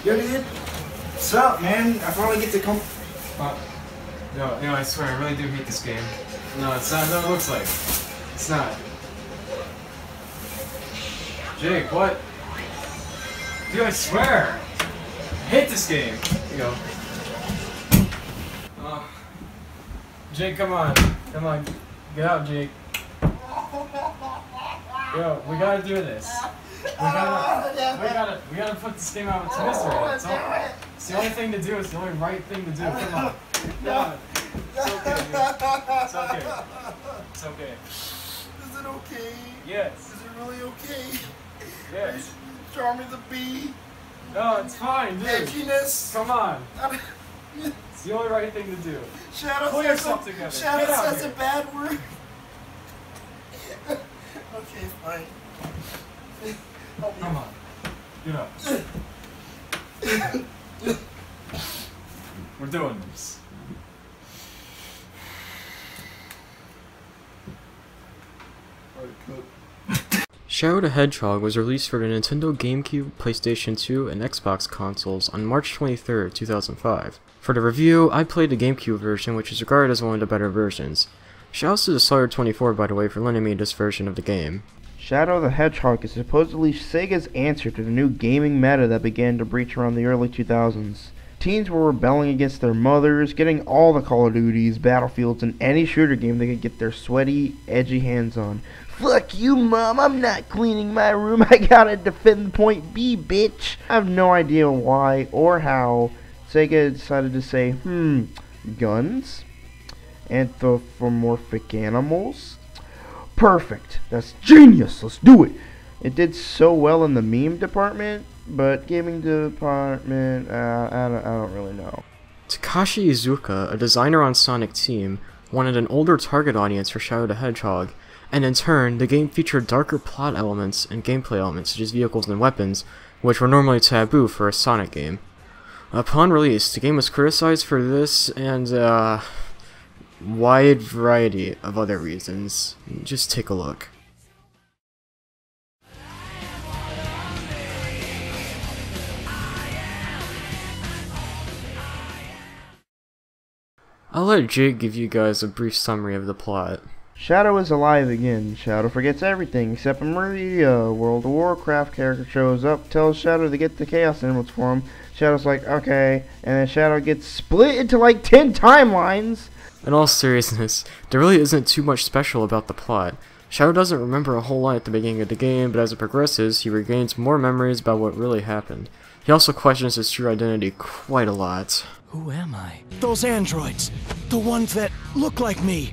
Yo, dude. What's up, man? I finally get to come. No, I swear, I really do hate this game. No, it's not what it looks like. It's not. Jake, what? Dude, I swear! I hate this game! Here you go. Jake, come on. Come on. Get out, Jake. Yo, we gotta do this. We gotta put this game out to history. It's the only thing to do. It's the only right thing to do. Come on. Come on. It's okay, dude. It's okay. It's okay. Is it okay? Yes. Is it really okay? Yes. Charmy the bee. No, it's fine, dude. Edginess. Come on. It's the only right thing to do. Shadow Pull yourself together. Shadow says a bad word. Okay, fine. Come on. Get up. We're doing this. Shadow the Hedgehog was released for the Nintendo GameCube, PlayStation 2, and Xbox consoles on March 23, 2005. For the review, I played the GameCube version, which is regarded as one of the better versions. Shoutouts to the Sawyer24, by the way, for lending me this version of the game. Shadow the Hedgehog is supposedly Sega's answer to the new gaming meta that began to breach around the early 2000s. Teens were rebelling against their mothers, getting all the Call of Duties, Battlefields, and any shooter game they could get their sweaty, edgy hands on. Fuck you, Mom, I'm not cleaning my room, I gotta defend point B, bitch! I have no idea why or how Sega decided to say, guns? Anthropomorphic animals? Perfect! That's genius! Let's do it! It did so well in the meme department, but gaming department, I don't really know. Takashi Iizuka, a designer on Sonic Team, wanted an older target audience for Shadow the Hedgehog, and in turn, the game featured darker plot elements and gameplay elements such as vehicles and weapons, which were normally taboo for a Sonic game. Upon release, the game was criticized for this and wide variety of other reasons. Just take a look. I'll let Jake give you guys a brief summary of the plot. Shadow is alive again. Shadow forgets everything except Maria. World of Warcraft character shows up, tells Shadow to get the Chaos Emeralds for him. Shadow's like, okay, and then Shadow gets split into like 10 timelines. In all seriousness, there really isn't too much special about the plot. Shadow doesn't remember a whole lot at the beginning of the game, but as it progresses, he regains more memories about what really happened. He also questions his true identity quite a lot. Who am I? Those androids! The ones that look like me!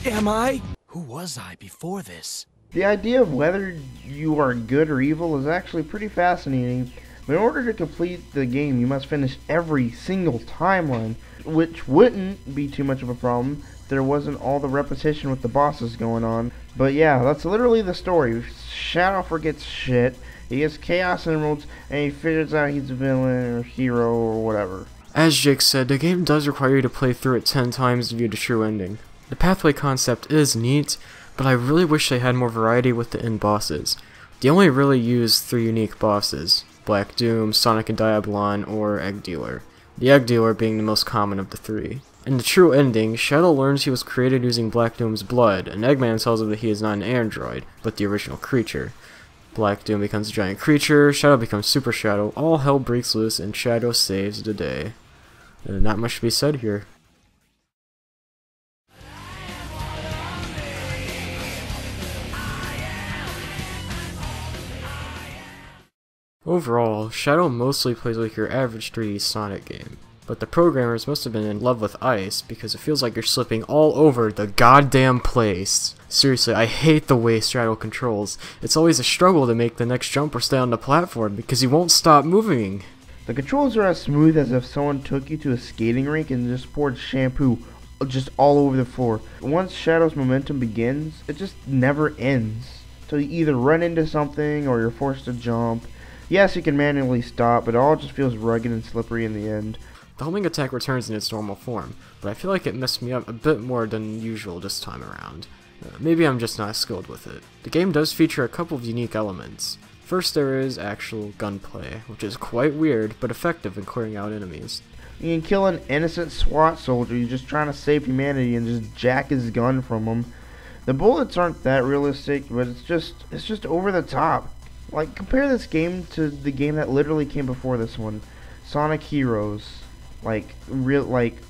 Am I? Who was I before this? The idea of whether you are good or evil is actually pretty fascinating. But in order to complete the game, you must finish every single timeline, which wouldn't be too much of a problem if there wasn't all the repetition with the bosses going on. But yeah, that's literally the story. Shadow forgets shit, he gets Chaos Emeralds, and he figures out he's a villain or hero or whatever. As Jake said, the game does require you to play through it 10 times to view the true ending. The pathway concept is neat, but I really wish they had more variety with the end bosses. They only really use 3 unique bosses: Black Doom, Sonic and Diabolon, or Egg Dealer. The Egg Dealer being the most common of the 3. In the true ending, Shadow learns he was created using Black Doom's blood, and Eggman tells him that he is not an android, but the original creature. Black Doom becomes a giant creature, Shadow becomes Super Shadow, all hell breaks loose, and Shadow saves the day. Not much to be said here. Overall, Shadow mostly plays like your average 3D Sonic game. But the programmers must have been in love with ice, because it feels like you're slipping all over the goddamn place. Seriously, I hate the way Straddle controls. It's always a struggle to make the next jump or stay on the platform, because you won't stop moving. The controls are as smooth as if someone took you to a skating rink and just poured shampoo just all over the floor. Once Shadow's momentum begins, it just never ends. So you either run into something or you're forced to jump. Yes, you can manually stop, but it all just feels rugged and slippery in the end. The homing attack returns in its normal form, but I feel like it messed me up a bit more than usual this time around. Maybe I'm just not skilled with it. The game does feature a couple of unique elements. First, there is actual gunplay, which is quite weird but effective in clearing out enemies. You can kill an innocent SWAT soldier who's just trying to save humanity and just jack his gun from him. The bullets aren't that realistic, but it's just over the top. Like, compare this game to the game that literally came before this one, Sonic Heroes.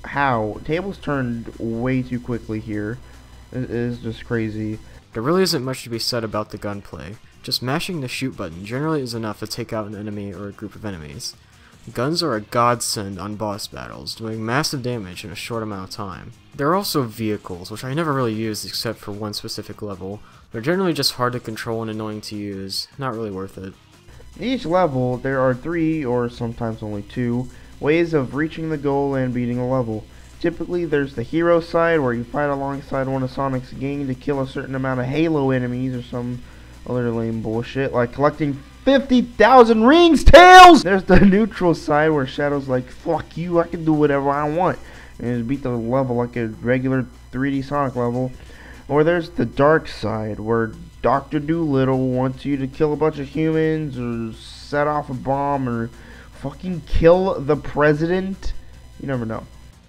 How? Tables turned way too quickly here. It is just crazy. There really isn't much to be said about the gunplay. Just mashing the shoot button generally is enough to take out an enemy or a group of enemies. Guns are a godsend on boss battles, doing massive damage in a short amount of time. There are also vehicles, which I never really used except for one specific level. They're generally just hard to control and annoying to use, not really worth it. In each level, there are 3, or sometimes only 2, ways of reaching the goal and beating a level. Typically, there's the hero side, where you fight alongside one of Sonic's gang to kill a certain amount of Halo enemies or some other lame bullshit, like collecting 50,000 rings, Tails! There's the neutral side, where Shadow's like, fuck you, I can do whatever I want, and just beat the level like a regular 3D Sonic level. Or there's the dark side, where Dr. Doolittle wants you to kill a bunch of humans, or set off a bomb, or fucking kill the president. You never know.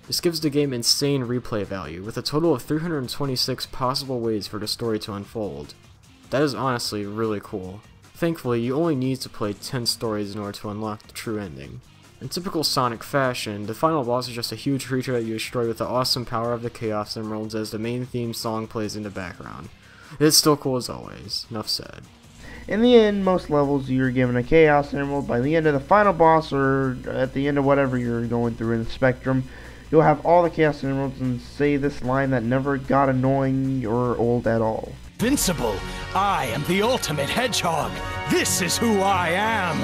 This gives the game insane replay value, with a total of 326 possible ways for the story to unfold. That is honestly really cool. Thankfully, you only need to play 10 stories in order to unlock the true ending. In typical Sonic fashion, the final boss is just a huge creature that you destroy with the awesome power of the Chaos Emeralds as the main theme song plays in the background. It's still cool as always, enough said. In the end, most levels you're given a Chaos Emerald. By the end of the final boss, or at the end of whatever you're going through in the spectrum, you'll have all the Chaos Emeralds and say this line that never got annoying or old at all. Invincible! I am the ultimate Hedgehog! This is who I am!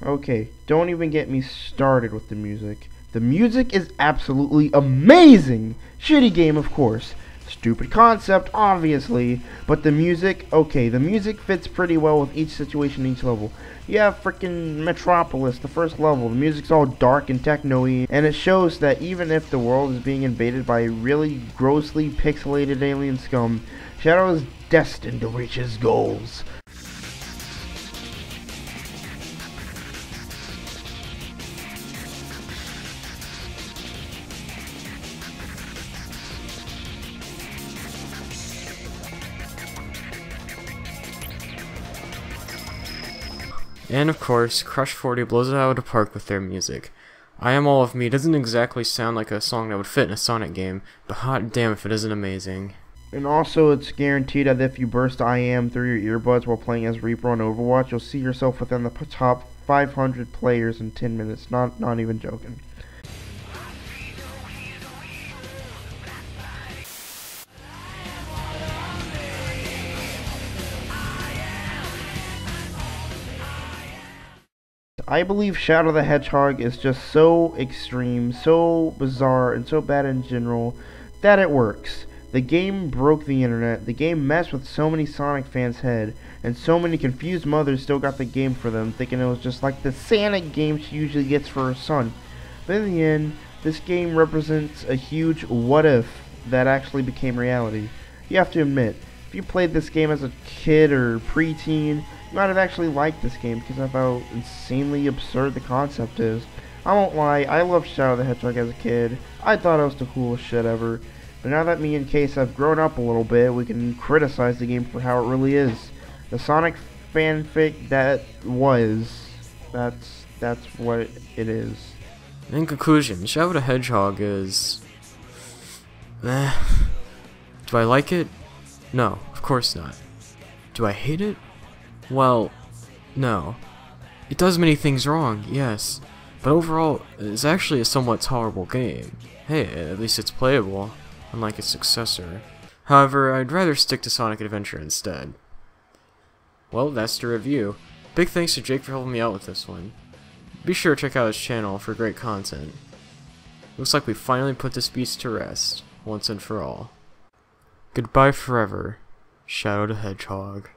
Okay, don't even get me started with the music. The music is absolutely amazing! Shitty game, of course. Stupid concept, obviously, but the music, okay, the music fits pretty well with each situation, each level. You have frickin' Metropolis, the first level, the music's all dark and techno-y, and it shows that even if the world is being invaded by really grossly pixelated alien scum, Shadow is destined to reach his goals. And of course, Crush 40 blows it out of the park with their music. I Am All of Me doesn't exactly sound like a song that would fit in a Sonic game, but hot damn if it isn't amazing. And also, it's guaranteed that if you burst I Am through your earbuds while playing as Reaper on Overwatch, you'll see yourself within the top 500 players in 10 minutes. Not even joking. I believe Shadow the Hedgehog is just so extreme, so bizarre, and so bad in general that it works. The game broke the internet, the game messed with so many Sonic fans' head, and so many confused mothers still got the game for them, thinking it was just like the Santa game she usually gets for her son. But in the end, this game represents a huge what if that actually became reality. You have to admit, if you played this game as a kid or preteen, you might have actually liked this game because of how insanely absurd the concept is. I won't lie, I loved Shadow the Hedgehog as a kid. I thought it was the coolest shit ever. But now that me and Case have grown up a little bit, we can criticize the game for how it really is. The Sonic fanfic that was, that's what it is. In conclusion, Shadow the Hedgehog is... eh. Do I like it? No, of course not. Do I hate it? Well, no. It does many things wrong, yes, but overall, it's actually a somewhat tolerable game. Hey, at least it's playable, unlike its successor. However, I'd rather stick to Sonic Adventure instead. Well, that's the review. Big thanks to Jake for helping me out with this one. Be sure to check out his channel for great content. Looks like we finally put this beast to rest, once and for all. Goodbye forever, Shadow the Hedgehog.